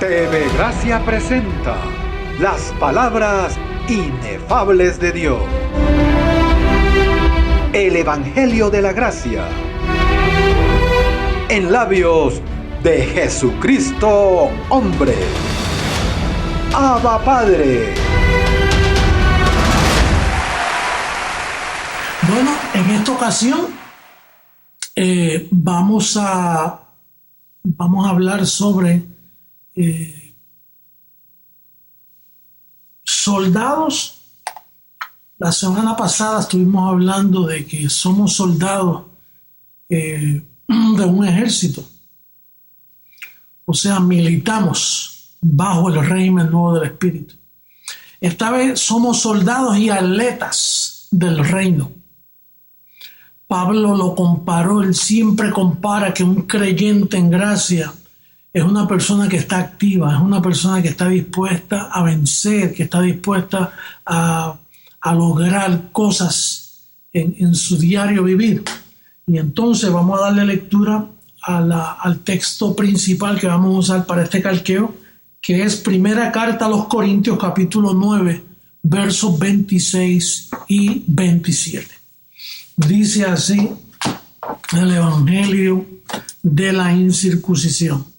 TV Gracia presenta las palabras inefables de Dios. El Evangelio de la Gracia en labios de Jesucristo, hombre. Abba Padre. Bueno, en esta ocasión vamos a hablar sobre soldados. La semana pasada estuvimos hablando de que somos soldados de un ejército. O sea, militamos bajo el régimen nuevo del Espíritu. Esta vez somos soldados y atletas del reino. Pablo lo comparó, él siempre compara que un creyente en gracia es una persona que está activa, es una persona que está dispuesta a vencer, que está dispuesta a lograr cosas en su diario vivir. Y entonces vamos a darle lectura al texto principal que vamos a usar para este calqueo, que es Primera Carta a los Corintios, capítulo 9, versos 26 y 27. Dice así el Evangelio de la incircuncisión.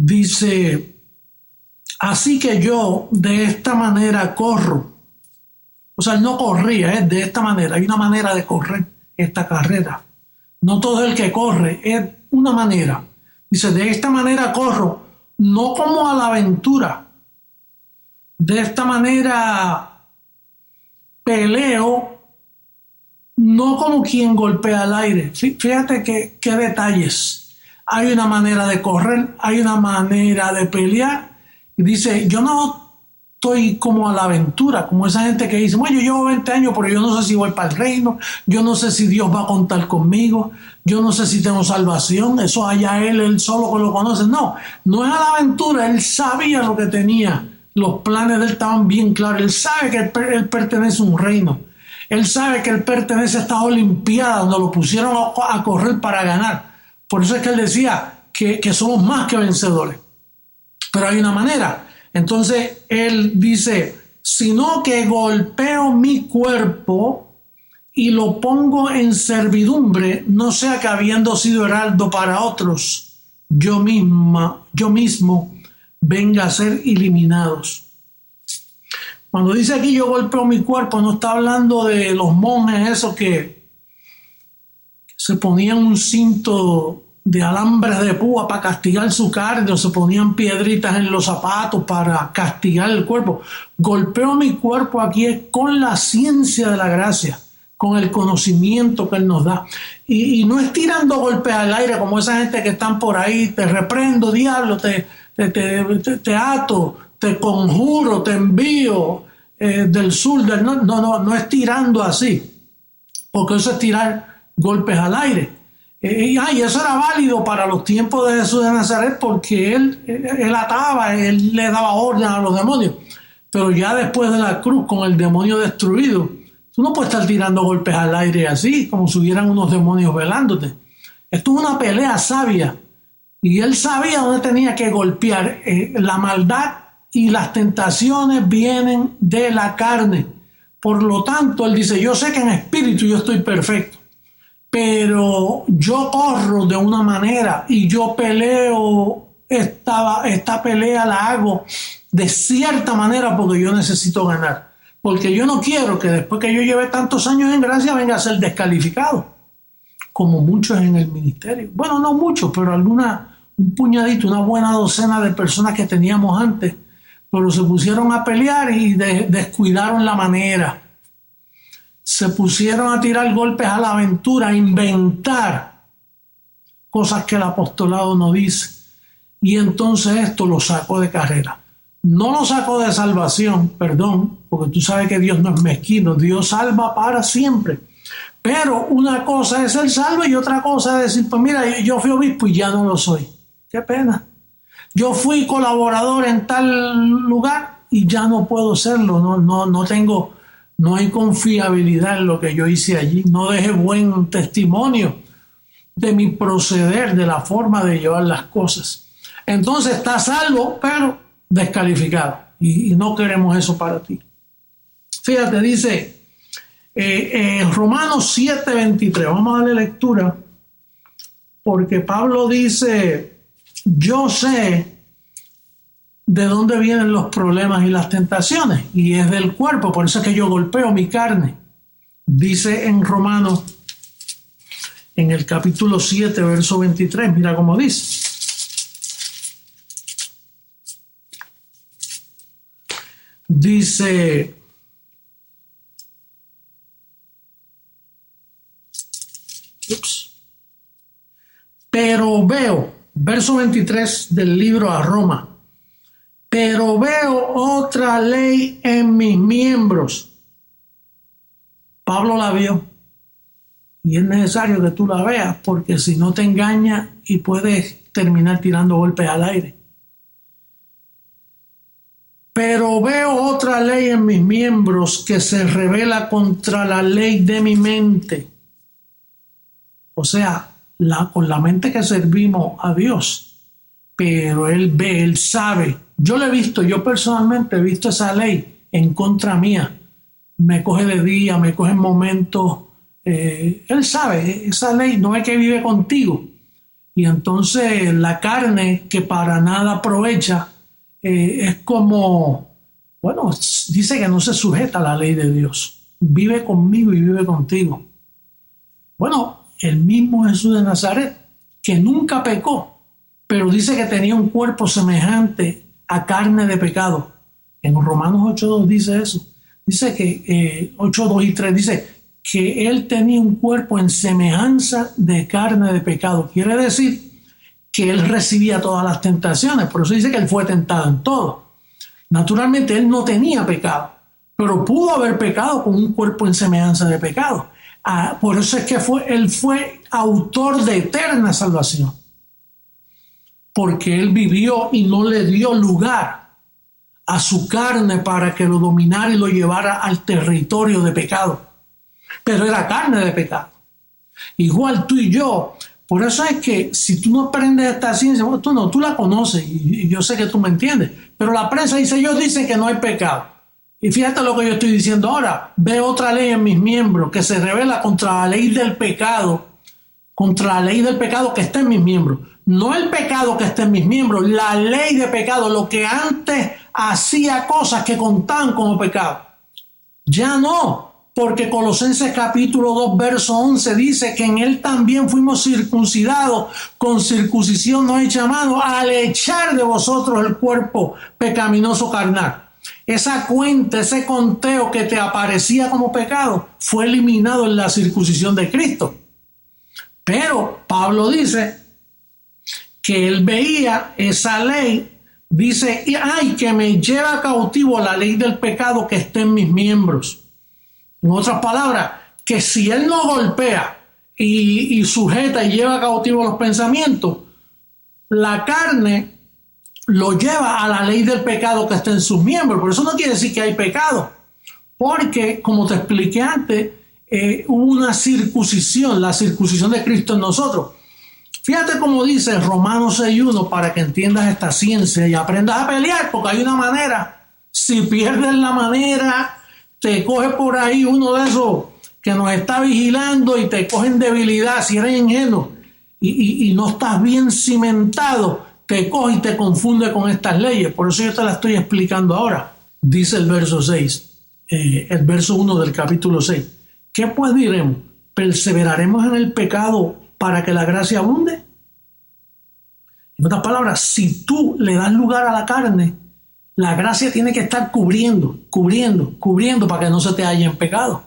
Dice: así que yo de esta manera corro. O sea, él no corría, de esta manera. Hay una manera de correr esta carrera. No todo el que corre, es una manera. Dice: de esta manera corro, no como a la aventura. De esta manera peleo, no como quien golpea al aire. Fíjate qué detalles. Hay una manera de correr, hay una manera de pelear. Y dice: yo no estoy como a la aventura, como esa gente que dice: bueno, yo llevo 20 años, pero yo no sé si voy para el reino, yo no sé si Dios va a contar conmigo, yo no sé si tengo salvación, eso allá él solo que lo conoce. No es a la aventura, él sabía lo que tenía, los planes de él estaban bien claros, él sabe que él pertenece a un reino, él sabe que él pertenece a esta olimpiada donde lo pusieron a correr para ganar. Por eso es que él decía que somos más que vencedores. Pero hay una manera. Entonces él dice: sino que golpeo mi cuerpo y lo pongo en servidumbre, no sea que habiendo sido heraldo para otros, yo mismo venga a ser eliminados. Cuando dice aquí yo golpeo mi cuerpo, no está hablando de los monjes esos que se ponían un cinto de alambres de púa para castigar su carne, o se ponían piedritas en los zapatos para castigar el cuerpo. Golpeo mi cuerpo aquí es con la ciencia de la gracia, con el conocimiento que Él nos da. Y no es tirando golpes al aire como esa gente que están por ahí: te reprendo, diablo, te ato, te conjuro, te envío del sur, del norte. No es tirando así, porque eso es tirar golpes al aire. Y eso era válido para los tiempos de Jesús de Nazaret, porque él ataba, él le daba orden a los demonios. Pero ya después de la cruz, con el demonio destruido, tú no puedes estar tirando golpes al aire así, como si hubieran unos demonios velándote. Esto es una pelea sabia, y él sabía dónde tenía que golpear. La maldad y las tentaciones vienen de la carne. Por lo tanto, él dice: yo sé que en espíritu yo estoy perfecto, pero yo corro de una manera y yo peleo, esta pelea la hago de cierta manera porque yo necesito ganar. Porque yo no quiero que después que yo lleve tantos años en gracia venga a ser descalificado, como muchos en el ministerio. Bueno, no muchos, pero un puñadito, una buena docena de personas que teníamos antes, pero se pusieron a pelear y descuidaron la manera. Se pusieron a tirar golpes a la aventura, a inventar cosas que el apostolado no dice. Y entonces esto lo sacó de carrera. No lo sacó de salvación, perdón, porque tú sabes que Dios no es mezquino. Dios salva para siempre. Pero una cosa es el salvo y otra cosa es decir: pues mira, yo fui obispo y ya no lo soy. Qué pena. Yo fui colaborador en tal lugar y ya no puedo serlo. No hay confiabilidad en lo que yo hice allí. No dejé buen testimonio de mi proceder, de la forma de llevar las cosas. entonces estás salvo, pero descalificado. Y no queremos eso para ti. Fíjate, dice Romanos 7:23. Vamos a darle lectura, porque Pablo dice, yo sé de dónde vienen los problemas y las tentaciones, y es del cuerpo, por eso es que yo golpeo mi carne. Dice en Romanos, en el capítulo 7, verso 23, mira cómo dice. Dice, pero veo, verso 23 del libro a Roma, pero veo otra ley en mis miembros. Pablo la vio, y es necesario que tú la veas, porque si no te engaña y puedes terminar tirando golpes al aire. Pero veo otra ley en mis miembros que se revela contra la ley de mi mente. O sea, con la mente que servimos a Dios. Pero Él ve, Él sabe. Yo lo he visto, yo personalmente he visto esa ley en contra mía. Me coge de día, me coge en momentos. Él sabe, esa ley no es que vive contigo. Y entonces la carne, que para nada aprovecha, es como, bueno, dice que no se sujeta a la ley de Dios. Vive conmigo y vive contigo. Bueno, el mismo Jesús de Nazaret, que nunca pecó, pero dice que tenía un cuerpo semejante a carne de pecado. En Romanos 8:2 dice eso. Dice que 8:2 y 3 dice que él tenía un cuerpo en semejanza de carne de pecado. Quiere decir que él recibía todas las tentaciones. Por eso dice que él fue tentado en todo. Naturalmente él no tenía pecado, pero pudo haber pecado con un cuerpo en semejanza de pecado. Por eso es que él fue autor de eterna salvación, porque él vivió y no le dio lugar a su carne para que lo dominara y lo llevara al territorio de pecado. Pero era carne de pecado. Igual tú y yo. Por eso es que si tú no aprendes esta ciencia, bueno, tú la conoces y yo sé que tú me entiendes, pero la prensa dice, ellos dicen que no hay pecado. Y fíjate lo que yo estoy diciendo ahora, veo otra ley en mis miembros que se revela contra la ley del pecado que está en mis miembros. No el pecado que está en mis miembros, la ley de pecado, lo que antes hacía cosas que contaban como pecado. Ya no. Porque Colosenses capítulo 2, verso 11 dice que en él también fuimos circuncidados con circuncisión no hecha a mano al echar de vosotros el cuerpo pecaminoso carnal. Esa cuenta, ese conteo que te aparecía como pecado fue eliminado en la circuncisión de Cristo. Pero Pablo dice que él veía esa ley, dice, ay, que me lleva cautivo la ley del pecado que está en mis miembros. En otras palabras, que si él no golpea y sujeta y lleva cautivo los pensamientos, la carne lo lleva a la ley del pecado que está en sus miembros. Por eso no quiere decir que hay pecado, porque como te expliqué antes, hubo una circuncisión, la circuncisión de Cristo en nosotros. Fíjate cómo dice Romanos 6:1 para que entiendas esta ciencia y aprendas a pelear, porque hay una manera. Si pierdes la manera, te coge por ahí uno de esos que nos está vigilando y te cogen debilidad. Si eres ingenuo y no estás bien cimentado, te coge y te confunde con estas leyes. Por eso yo te las estoy explicando ahora. Dice el verso 6, el verso 1 del capítulo 6. ¿Qué pues diremos? ¿Perseveraremos en el pecado para que la gracia abunde? En otras palabras, si tú le das lugar a la carne, la gracia tiene que estar cubriendo para que no se te halle en pecado.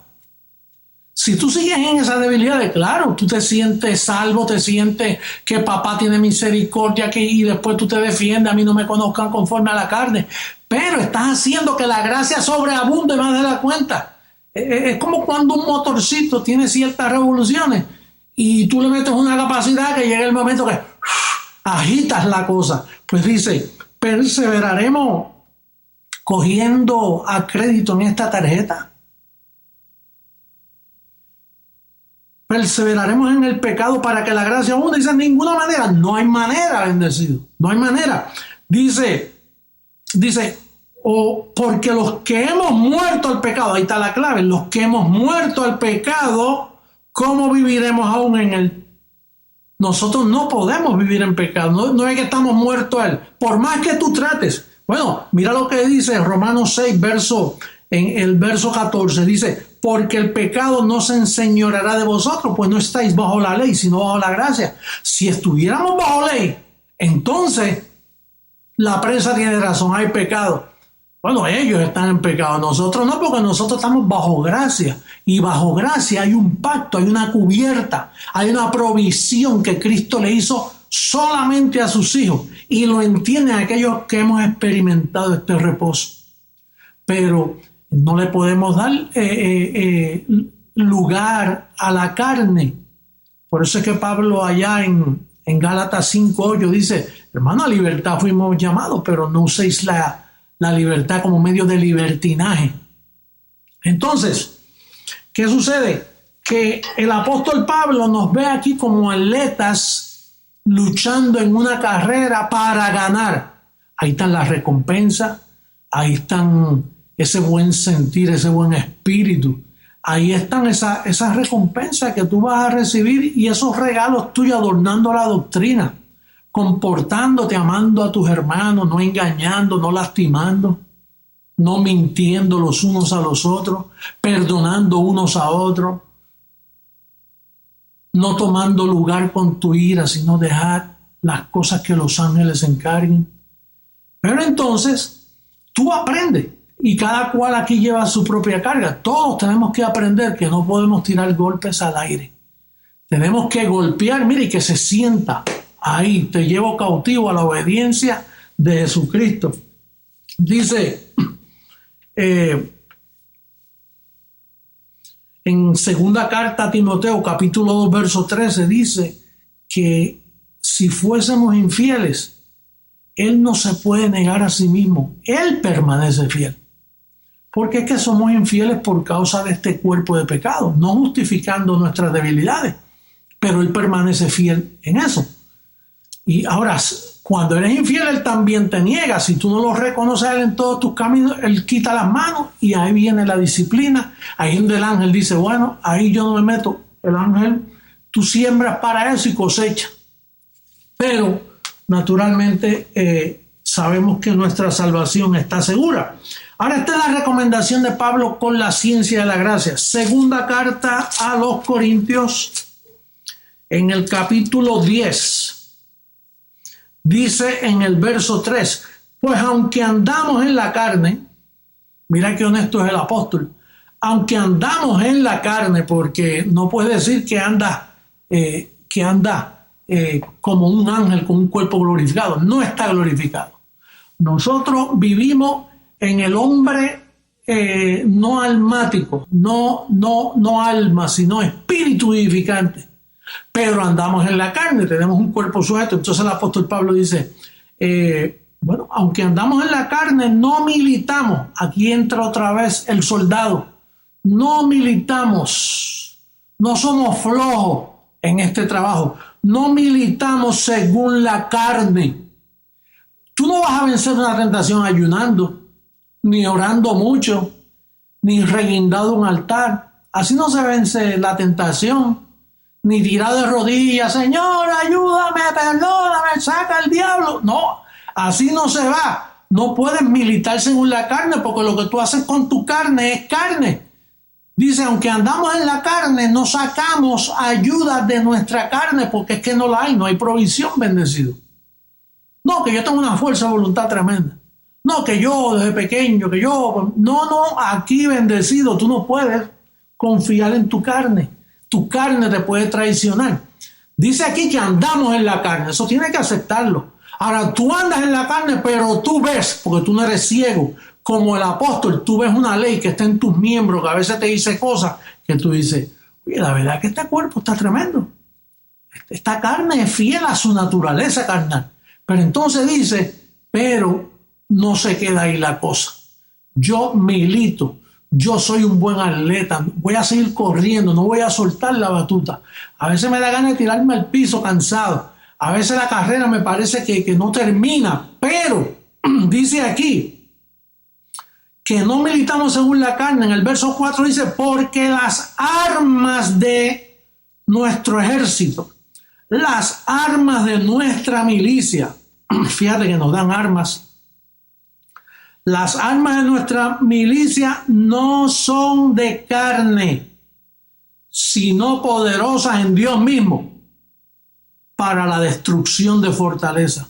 Si tú sigues en esa debilidad, claro, tú te sientes salvo, te sientes que papá tiene misericordia y después tú te defiendes, a mí no me conozcan conforme a la carne, pero estás haciendo que la gracia sobreabunde más de la cuenta. Es como cuando un motorcito tiene ciertas revoluciones y tú le metes una capacidad que llega el momento que agitas la cosa. Pues dice, perseveraremos cogiendo a crédito en esta tarjeta. perseveraremos en el pecado para que la gracia abunde. Dice, en ninguna manera. No hay manera, bendecido. No hay manera. Dice, o porque los que hemos muerto al pecado, ahí está la clave, los que hemos muerto al pecado, ¿cómo viviremos aún en él? Nosotros no podemos vivir en pecado, no es que estamos muertos a él, por más que tú trates. Bueno, mira lo que dice Romanos 6, en el verso 14, dice, porque el pecado no se enseñoreará de vosotros, pues no estáis bajo la ley, sino bajo la gracia. Si estuviéramos bajo ley, entonces la prensa tiene razón, hay pecado. Bueno, ellos están en pecado, nosotros no, porque nosotros estamos bajo gracia. Y bajo gracia hay un pacto, hay una cubierta, hay una provisión que Cristo le hizo solamente a sus hijos. Y lo entienden aquellos que hemos experimentado este reposo. Pero no le podemos dar lugar a la carne. Por eso es que Pablo allá en Gálatas 5:8 dice, hermano, a libertad fuimos llamados, pero no uséis la libertad como medio de libertinaje. Entonces, ¿qué sucede? Que el apóstol Pablo nos ve aquí como atletas luchando en una carrera para ganar. Ahí están las recompensas, ahí están ese buen sentir, ese buen espíritu. Ahí están esas recompensas que tú vas a recibir y esos regalos tuyos adornando la doctrina, comportándote, amando a tus hermanos, no engañando, no lastimando, no mintiendo los unos a los otros, perdonando unos a otros, no tomando lugar con tu ira, sino dejar las cosas que los ángeles se encarguen. Pero entonces, tú aprendes, y cada cual aquí lleva su propia carga. Todos tenemos que aprender que no podemos tirar golpes al aire. Tenemos que golpear, mire, y que se sienta. Ahí te llevo cautivo a la obediencia de Jesucristo. Dice en segunda carta a Timoteo, capítulo 2, verso 13, dice que si fuésemos infieles, Él no se puede negar a sí mismo. Él permanece fiel. Porque es que somos infieles por causa de este cuerpo de pecado, no justificando nuestras debilidades, pero Él permanece fiel en eso. Y ahora, cuando eres infiel, Él también te niega. Si tú no lo reconoces a Él en todos tus caminos, Él quita las manos y ahí viene la disciplina. Ahí donde el ángel dice, bueno, ahí yo no me meto. El ángel, tú siembras para eso y cosechas. Pero, naturalmente, sabemos que nuestra salvación está segura. Ahora, esta es la recomendación de Pablo con la ciencia de la gracia. Segunda carta a los Corintios, en el capítulo 10. Dice en el verso 3, pues aunque andamos en la carne, mira qué honesto es el apóstol, aunque andamos en la carne, porque no puede decir que anda como un ángel con un cuerpo glorificado, no está glorificado. Nosotros vivimos en el hombre no almático, no alma, sino espíritu vivificante. Pero andamos en la carne, tenemos un cuerpo sujeto. Entonces el apóstol Pablo dice, bueno, aunque andamos en la carne, no militamos. Aquí entra otra vez el soldado. No militamos, no somos flojos en este trabajo. No militamos según la carne. Tú no vas a vencer una tentación ayunando, ni orando mucho, ni reguindado un altar. Así no se vence la tentación. Ni tirado de rodillas, Señor, ayúdame, perdóname, saca el diablo. No, así no se va. No puedes militar según la carne, porque lo que tú haces con tu carne es carne. Dice, aunque andamos en la carne, no sacamos ayuda de nuestra carne, porque es que no la hay, no hay provisión, bendecido. No, que yo tengo una fuerza de voluntad tremenda. No, que yo desde pequeño, que yo... No, aquí, bendecido, tú no puedes confiar en tu carne. Tu carne te puede traicionar. Dice aquí que andamos en la carne. Eso tienes que aceptarlo. Ahora, tú andas en la carne, pero tú ves, porque tú no eres ciego, como el apóstol, tú ves una ley que está en tus miembros, que a veces te dice cosas que tú dices, oye, la verdad es que este cuerpo está tremendo. Esta carne es fiel a su naturaleza carnal. Pero entonces dice, pero no se queda ahí la cosa. Yo milito. yo soy un buen atleta, voy a seguir corriendo, no voy a soltar la batuta. A veces me da ganas de tirarme al piso cansado. A veces la carrera me parece que no termina, pero dice aquí que no militamos según la carne. En el verso 4 dice, porque las armas de nuestro ejército, las armas de nuestra milicia, fíjate que nos dan armas. Las armas de nuestra milicia no son de carne, sino poderosas en Dios mismo para la destrucción de fortaleza.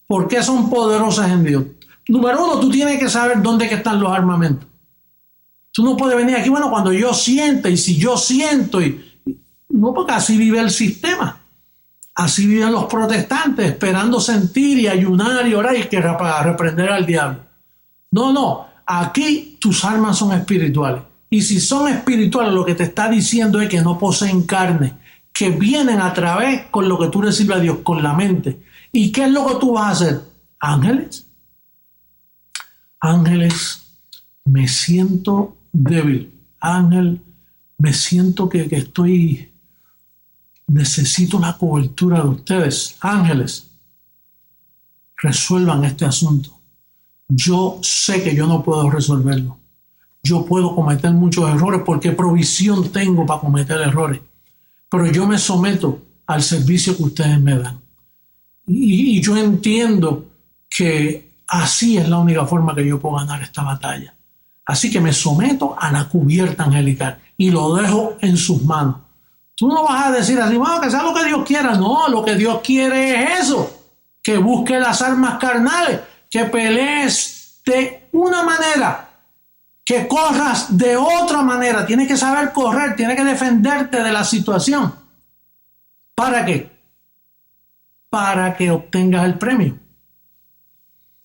¿Por qué son poderosas en Dios? Número uno, tú tienes que saber dónde que están los armamentos. Tú no puedes venir aquí, bueno, cuando yo sienta, y si yo siento, no, porque así vive el sistema. Así viven los protestantes, esperando sentir y ayunar y orar y que para reprender al diablo. No, aquí tus armas son espirituales. Y si son espirituales, lo que te está diciendo es que no poseen carne, que vienen a través con lo que tú le sirves a Dios, con la mente. ¿Y qué es lo que tú vas a hacer? Ángeles. Ángeles, me siento débil. Ángel, me siento que necesito la cobertura de ustedes. Ángeles, resuelvan este asunto. Yo sé que yo no puedo resolverlo. Yo puedo cometer muchos errores porque provisión tengo para cometer errores. Pero yo me someto al servicio que ustedes me dan. Y yo entiendo que así es la única forma que yo puedo ganar esta batalla. Así que me someto a la cubierta angelical y lo dejo en sus manos. Tú no vas a decir así, bueno, que sea lo que Dios quiera. No, lo que Dios quiere es eso. Que busque las armas carnales, que pelees de una manera, que corras de otra manera. Tienes que saber correr, tienes que defenderte de la situación. ¿Para qué? Para que obtengas el premio.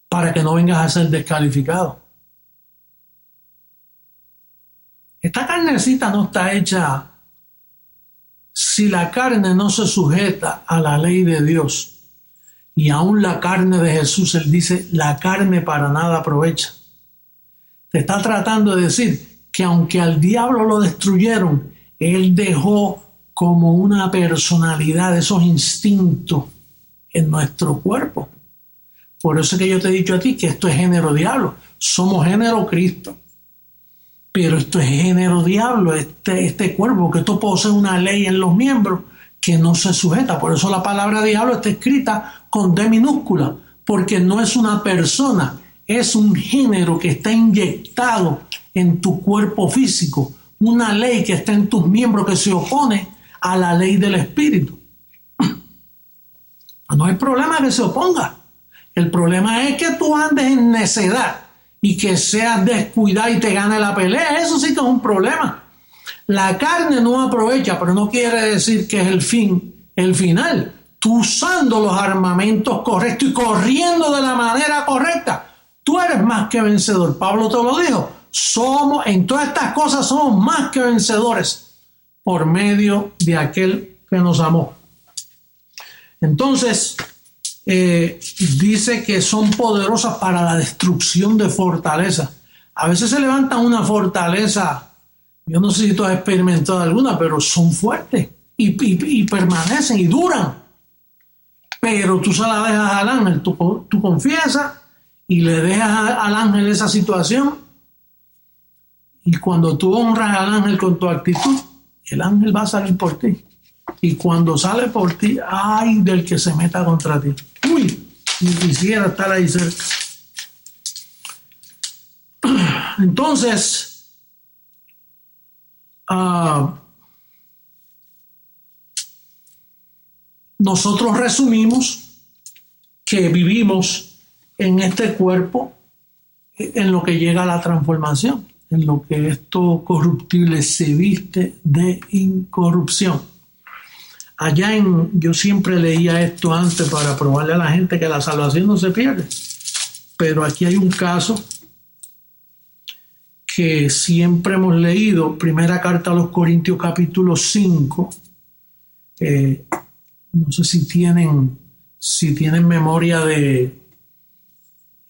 Para que no vengas a ser descalificado. Esta carnecita no está hecha si la carne no se sujeta a la ley de Dios. Y aún la carne de Jesús, él dice, la carne para nada aprovecha. Te está tratando de decir que aunque al diablo lo destruyeron, él dejó como una personalidad, esos instintos en nuestro cuerpo. Por eso es que yo te he dicho a ti que esto es género diablo. Somos género Cristo. Pero esto es género diablo, este cuerpo, que esto posee una ley en los miembros que no se sujeta. Por eso la palabra diablo está escrita con D minúscula, porque no es una persona, es un género que está inyectado en tu cuerpo físico, una ley que está en tus miembros que se opone a la ley del espíritu. No hay problema que se oponga. El problema es que tú andes en necedad y que seas descuidado y te gane la pelea. Eso sí que es un problema. La carne no aprovecha, pero no quiere decir que es el final. Tú usando los armamentos correctos y corriendo de la manera correcta, tú eres más que vencedor. Pablo te lo dijo. En todas estas cosas somos más que vencedores por medio de aquel que nos amó. Entonces, dice que son poderosas para la destrucción de fortalezas. A veces se levanta una fortaleza. Yo no sé si tú has experimentado alguna, pero son fuertes y permanecen y duran. Pero tú se la dejas al ángel, tú confiesas y le dejas al ángel esa situación. Y cuando tú honras al ángel con tu actitud, el ángel va a salir por ti. Y cuando sale por ti, ay del que se meta contra ti. Uy, ni quisiera estar ahí cerca. Entonces, nosotros resumimos que vivimos en este cuerpo en lo que llega a la transformación, en lo que esto corruptible se viste de incorrupción. Yo siempre leía esto antes para probarle a la gente que la salvación no se pierde, pero aquí hay un caso que siempre hemos leído, primera carta a los Corintios capítulo 5, no sé si tienen memoria de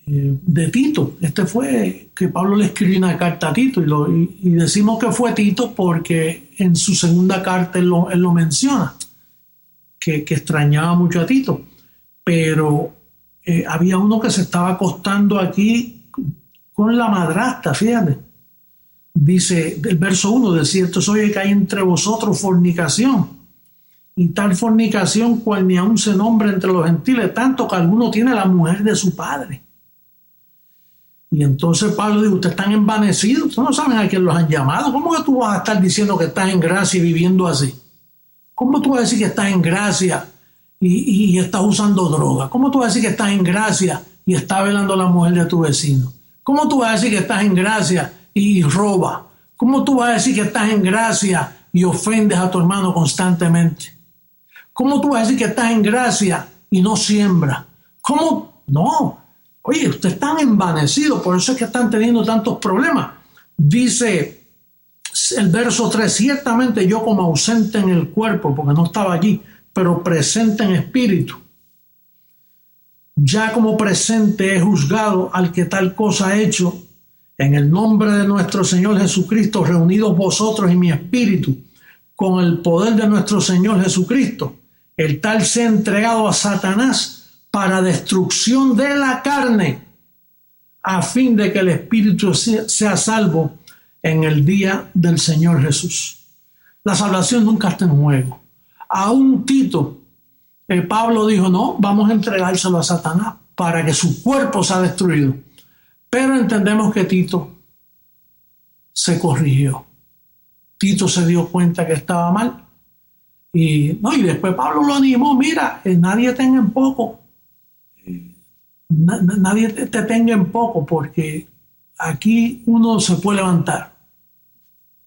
de Tito. Este fue que Pablo le escribió una carta a Tito y decimos que fue Tito porque en su segunda carta él lo menciona, que extrañaba mucho a Tito, pero había uno que se estaba acostando aquí con la madrastra, fíjate. Dice el verso 1, de cierto es oye que hay entre vosotros fornicación, y tal fornicación cual ni aun se nombra entre los gentiles, tanto que alguno tiene la mujer de su padre. Y entonces Pablo dice, ustedes están envanecidos, ustedes no saben a quién los han llamado. ¿Cómo que tú vas a estar diciendo que estás en gracia y viviendo así? ¿Cómo tú vas a decir que estás en gracia y estás usando droga? ¿Cómo tú vas a decir que estás en gracia y estás velando a la mujer de tu vecino? ¿Cómo tú vas a decir que estás en gracia y roba? ¿Cómo tú vas a decir que estás en gracia y ofendes a tu hermano constantemente? ¿Cómo tú vas a decir que estás en gracia y no siembras? ¿Cómo? No. Oye, ustedes están envanecidos, por eso es que están teniendo tantos problemas. Dice el verso 3, ciertamente yo como ausente en el cuerpo, porque no estaba allí, pero presente en espíritu. Ya como presente he juzgado al que tal cosa ha hecho, en el nombre de nuestro Señor Jesucristo, reunidos vosotros y mi espíritu, con el poder de nuestro Señor Jesucristo, el tal se ha entregado a Satanás para destrucción de la carne, a fin de que el espíritu sea salvo en el día del Señor Jesús. La salvación nunca está en juego. Aún Tito, Pablo dijo, no, vamos a entregárselo a Satanás para que su cuerpo sea destruido. Pero entendemos que Tito se corrigió. Tito se dio cuenta que estaba mal. Y después Pablo lo animó, mira, nadie tenga en poco. Nadie te tenga en poco, porque aquí uno se puede levantar.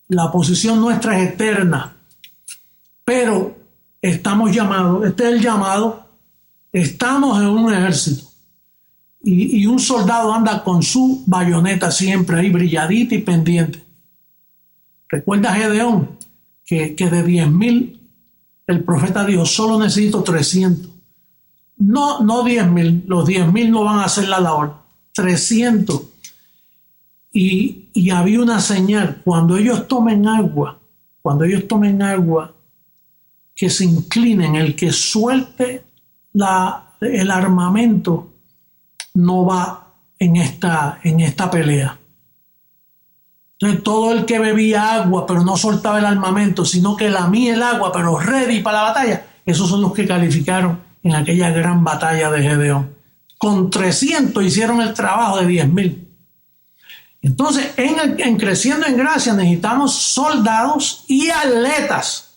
La posición nuestra es eterna, pero estamos llamados, este es el llamado, estamos en un ejército y un soldado anda con su bayoneta siempre ahí brilladita y pendiente. Recuerda Gedeón que de 10,000 el profeta dijo, solo necesito 300. No 10,000, los 10,000 no van a hacer la labor, 300. Y había una señal, cuando ellos tomen agua, que se inclinen, el que suelte el armamento no va en esta pelea. Entonces todo el que bebía agua pero no soltaba el armamento, sino que lamía el agua pero ready para la batalla, esos son los que calificaron en aquella gran batalla de Gedeón. Con 300 hicieron el trabajo de 10,000. Entonces, en creciendo en gracia necesitamos soldados y atletas.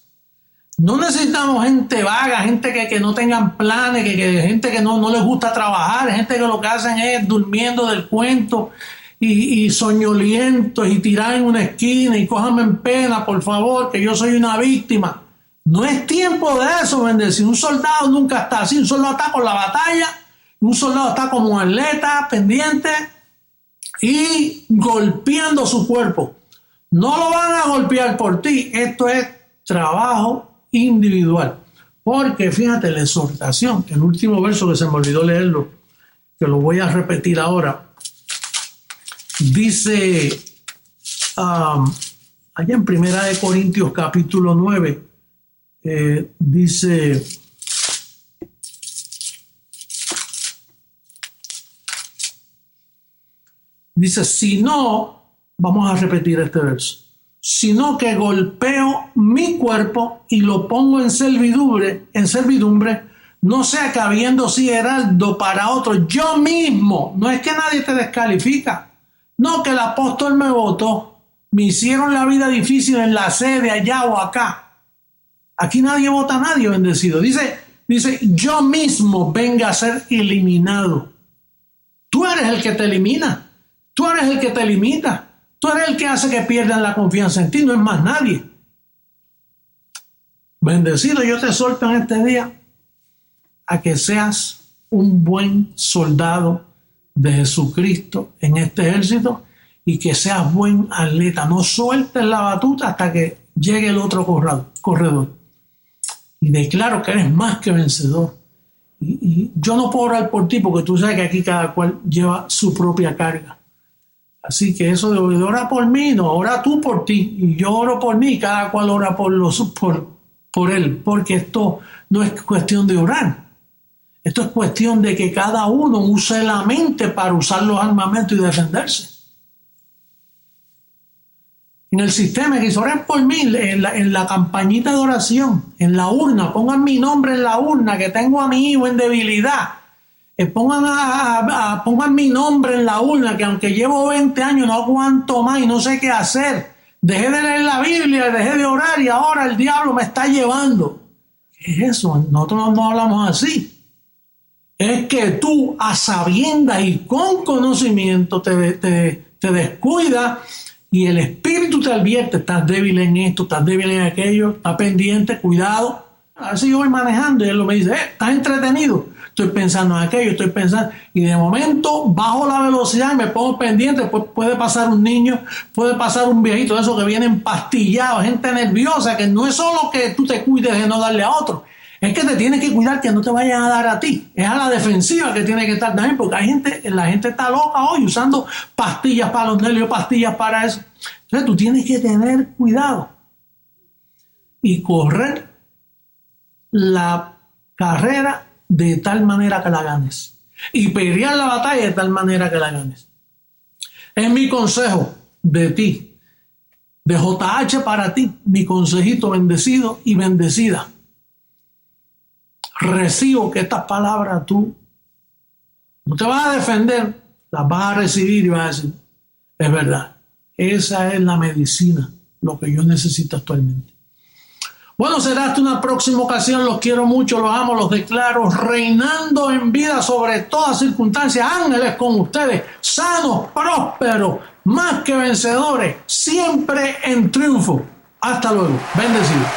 No necesitamos gente vaga, gente que no tengan planes, gente que no les gusta trabajar, gente que lo que hacen es durmiendo del cuento y soñolientos y tirar en una esquina y cójame en pena, por favor, que yo soy una víctima. No es tiempo de eso, bendecido. Un soldado nunca está así. Un soldado está con la batalla, un soldado está como atleta, pendiente y golpeando su cuerpo. No lo van a golpear por ti. Esto es trabajo individual. Porque fíjate, la exhortación, el último verso que se me olvidó leerlo, que lo voy a repetir ahora, dice allá en 1 Corintios capítulo 9, dice, si no, vamos a repetir este verso, sino que golpeo mi cuerpo y lo pongo en servidumbre, no sea que habiendo sido heraldo para otro, yo mismo, no es que nadie te descalifica, no que el apóstol me votó, me hicieron la vida difícil en la sede allá o acá. Aquí nadie vota a nadie, bendecido. Dice, yo mismo venga a ser eliminado. Tú eres el que te elimina. Tú eres el que te limita. Tú eres el que hace que pierdan la confianza en ti. No es más nadie. Bendecido, yo te exhorto en este día a que seas un buen soldado de Jesucristo en este ejército y que seas buen atleta. No sueltes la batuta hasta que llegue el otro corredor. Y declaro que eres más que vencedor Y yo no puedo orar por ti porque tú sabes que aquí cada cual lleva su propia carga. Así que eso de ora por mí, no, ora tú por ti. Y yo oro por mí, cada cual ora por él. Porque esto no es cuestión de orar. Esto es cuestión de que cada uno use la mente para usar los armamentos y defenderse. En el sistema que oren por mí, en la campañita de oración, en la urna, pongan mi nombre en la urna, que tengo a mi hijo en debilidad. Pongan mi nombre en la urna, que aunque llevo 20 años no aguanto más y no sé qué hacer. Dejé de leer la Biblia, dejé de orar y ahora el diablo me está llevando. ¿Qué es eso? Nosotros no hablamos así. Es que tú, a sabiendas y con conocimiento, te descuidas y el Espíritu te advierte: estás débil en esto, estás débil en aquello, estás pendiente, cuidado. Así yo voy manejando y él me dice: estás entretenido, estoy pensando en aquello, estoy pensando, y de momento bajo la velocidad y me pongo pendiente. Pues puede pasar un niño, puede pasar un viejito de esos que vienen pastillados, gente nerviosa, que no es solo que tú te cuides de no darle a otro, es que te tienes que cuidar que no te vayan a dar a ti. Es a la defensiva que tiene que estar también, porque la gente está loca hoy usando pastillas para los nervios, pastillas para eso. Entonces tú tienes que tener cuidado y correr la carrera de tal manera que la ganes y pelear la batalla de tal manera que la ganes. Es mi consejo de ti, de JH para ti, mi consejito bendecido y bendecida. Recibo que estas palabras tú no te vas a defender, las vas a recibir y vas a decir: es verdad, esa es la medicina, lo que yo necesito actualmente. Bueno, será hasta una próxima ocasión. Los quiero mucho, los amo, los declaro reinando en vida sobre todas circunstancias. Ángeles con ustedes, sanos, prósperos, más que vencedores, siempre en triunfo. Hasta luego, bendecidos.